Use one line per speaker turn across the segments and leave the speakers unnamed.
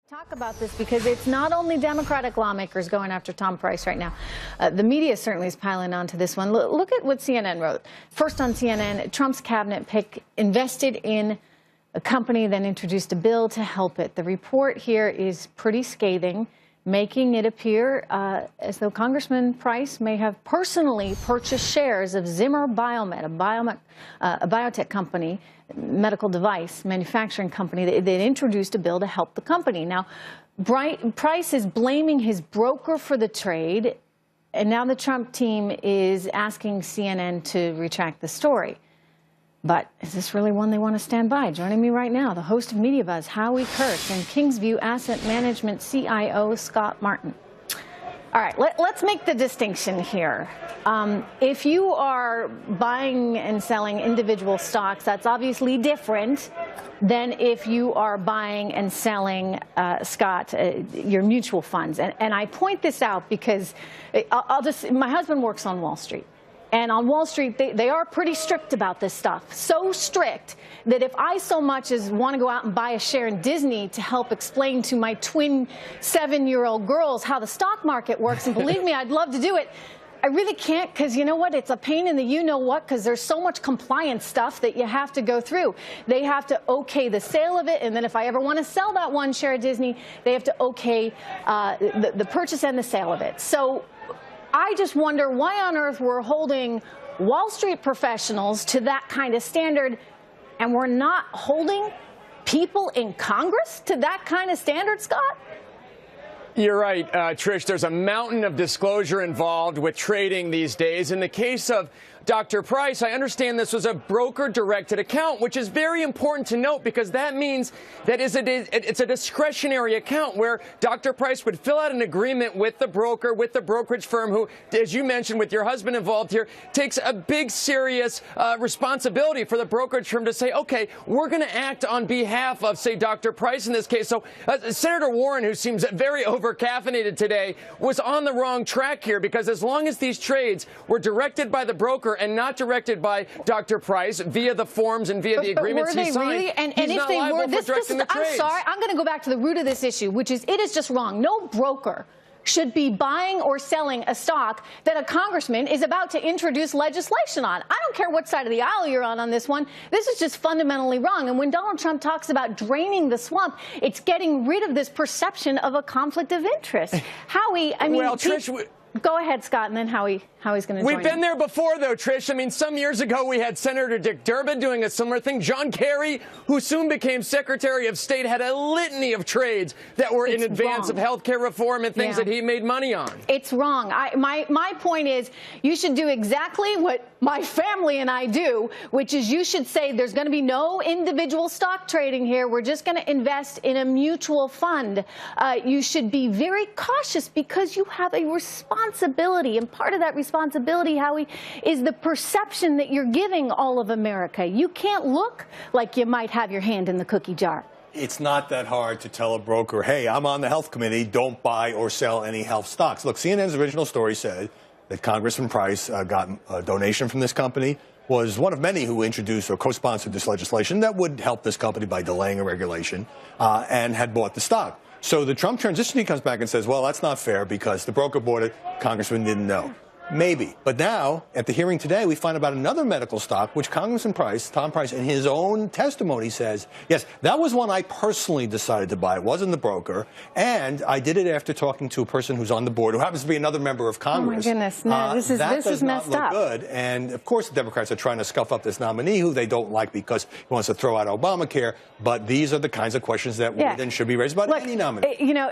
Talk about this because it's not only Democratic lawmakers going after Tom Price right now. The media certainly is piling onto this one. Look at what CNN wrote. First on CNN, Trump's cabinet pick invested in a company, then introduced a bill to help it. The report here is pretty scathing, making it appear as though Congressman Price may have personally purchased shares of Zimmer Biomet, a biotech company, medical device manufacturing company. They introduced a bill to help the company. Now, Price is blaming his broker for the trade, and now the Trump team is asking CNN to retract the story. But is this really one they want to stand by? Joining me right now, the host of Media Buzz, Howie Kurtz, and Kingsview Asset Management CIO, Scott Martin. All right, let's make the distinction here. If you are buying and selling individual stocks, that's obviously different than if you are buying and selling, Scott, your mutual funds. And I point this out because my husband works on Wall Street. And on Wall Street, they are pretty strict about this stuff. So strict that if I so much as want to go out and buy a share in Disney to help explain to my twin 7-year-old girls how the stock market works, and believe me, I'd love to do it, I really can't, because you know what? It's a pain in the you-know-what, because there's so much compliance stuff that you have to go through. They have to okay the sale of it, and then if I ever want to sell that one share of Disney, they have to okay the purchase and the sale of it. So I just wonder why on earth we're holding Wall Street professionals to that kind of standard, and we're not holding people in Congress to that kind of standard, Scott?
You're right, Trish. There's a mountain of disclosure involved with trading these days. In the case of Dr. Price, I understand this was a broker-directed account, which is very important to note because that means that it's a discretionary account where Dr. Price would fill out an agreement with the broker, with the brokerage firm who, as you mentioned, with your husband involved here, takes a big, serious responsibility for the brokerage firm to say, okay, we're going to act on behalf of, say, Dr. Price in this case. So Senator Warren, who seems very over-caffeinated today, was on the wrong track here because as long as these trades were directed by the broker and not directed by Dr. Price via the forms and via the agreements he signed,
really? And
he's
if
not
they
liable
were,
for directing the trades.
I'm sorry, I'm going to go back to the root of this issue, which is it is just wrong. No broker should be buying or selling a stock that a congressman is about to introduce legislation on. I don't care what side of the aisle you're on this one. This is just fundamentally wrong. And when Donald Trump talks about draining the swamp, it's getting rid of this perception of a conflict of interest. Howie, I mean,
well, Trish,
go ahead, Scott, and then Howie's going to join
We've been there before, though, Trish. I mean, some years ago, we had Senator Dick Durbin doing a similar thing. John Kerry, who soon became Secretary of State, had a litany of trades that were in advance of health care reform and things that he made money on.
It's wrong. My point is you should do exactly what my family and I do, which is you should say there's going to be no individual stock trading here. We're just going to invest in a mutual fund. You should be very cautious because you have a responsibility, and part of that responsibility, Howie, is the perception that you're giving all of America. You can't look like you might have your hand in the cookie jar.
It's not that hard to tell a broker, hey, I'm on the health committee, don't buy or sell any health stocks. Look, CNN's original story said that Congressman Price got a donation from this company, was one of many who introduced or co-sponsored this legislation that would help this company by delaying a regulation, and had bought the stock. So the Trump transition team comes back and says, well, that's not fair because the broker bought it, Congressman didn't know. Maybe. But now, at the hearing today, we find about another medical stock, which Congressman Price, Tom Price, in his own testimony says, yes, that was one I personally decided to buy. It wasn't the broker. And I did it after talking to a person who's on the board, who happens to be another member of Congress.
Oh, my goodness. No, this is messed up.
Good. And, of course, the Democrats are trying to scuff up this nominee who they don't like because he wants to throw out Obamacare. But these are the kinds of questions that would and should be raised by any nominee.
You know,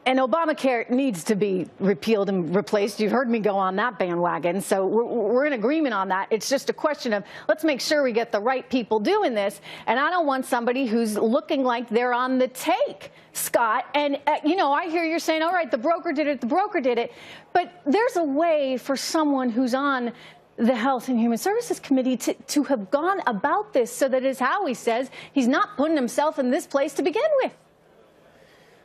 and Obamacare needs to be repealed and replaced. You've heard me go on that bandwagon. So we're in agreement on that. It's just a question of let's make sure we get the right people doing this. And I don't want somebody who's looking like they're on the take, Scott. And, you know, I hear you're saying, all right, the broker did it, the broker did it. But there's a way for someone who's on the Health and Human Services Committee to have gone about this so that, as Howie says, he's not putting himself in this place to begin with.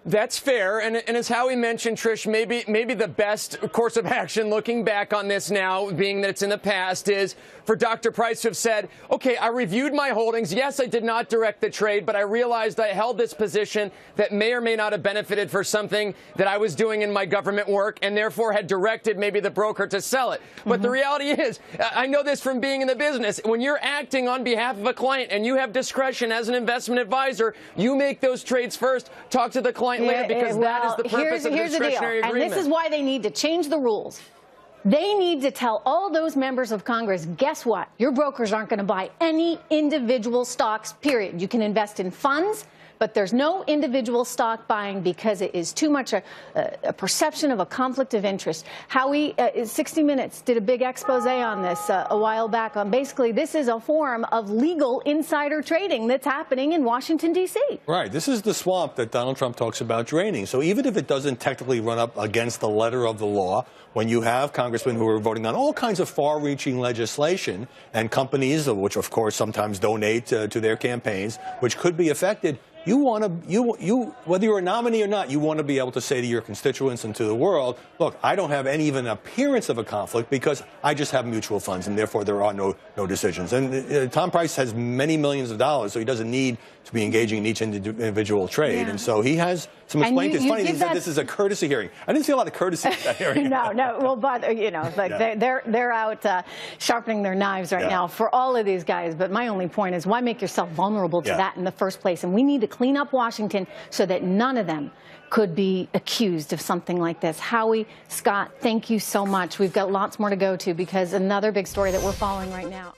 That's fair, and as Howie mentioned, Trish, maybe the best course of action, looking back on this now, being that it's in the past, is for Dr. Price to have said, okay, I reviewed my holdings. Yes, I did not direct the trade, but I realized I held this position that may or may not have benefited for something that I was doing in my government work, and therefore had directed maybe the broker to sell it. But the reality is, I know this from being in the business, when you're acting on behalf of a client and you have discretion as an investment advisor, you make those trades first, talk to the client later, because that is the purpose of the discretionary agreement.
And this is why they need to change the rules. They need to tell all those members of Congress, guess what? Your brokers aren't going to buy any individual stocks, period. You can invest in funds, but there's no individual stock buying because it is too much a perception of a conflict of interest. Howie, 60 Minutes did a big expose on this a while back on basically this is a form of legal insider trading that's happening in Washington, D.C.
Right. This is the swamp that Donald Trump talks about draining. So even if it doesn't technically run up against the letter of the law, when you have congressmen who are voting on all kinds of far-reaching legislation and companies, which of course sometimes donate to their campaigns, which could be affected, you want to, whether you're a nominee or not, you want to be able to say to your constituents and to the world, look, I don't have any even appearance of a conflict because I just have mutual funds and therefore there are no decisions. And Tom Price has many millions of dollars, so he doesn't need to be engaging in each individual trade. Yeah. And so he has some explaining. It's funny, he said this is a courtesy hearing. I didn't see a lot of courtesy in that hearing.
No. Well, but, you know, like they're out sharpening their knives right now for all of these guys. But my only point is, why make yourself vulnerable to that in the first place? And we need to clean up Washington so that none of them could be accused of something like this. Howie, Scott, thank you so much. We've got lots more to go to because another big story that we're following right now.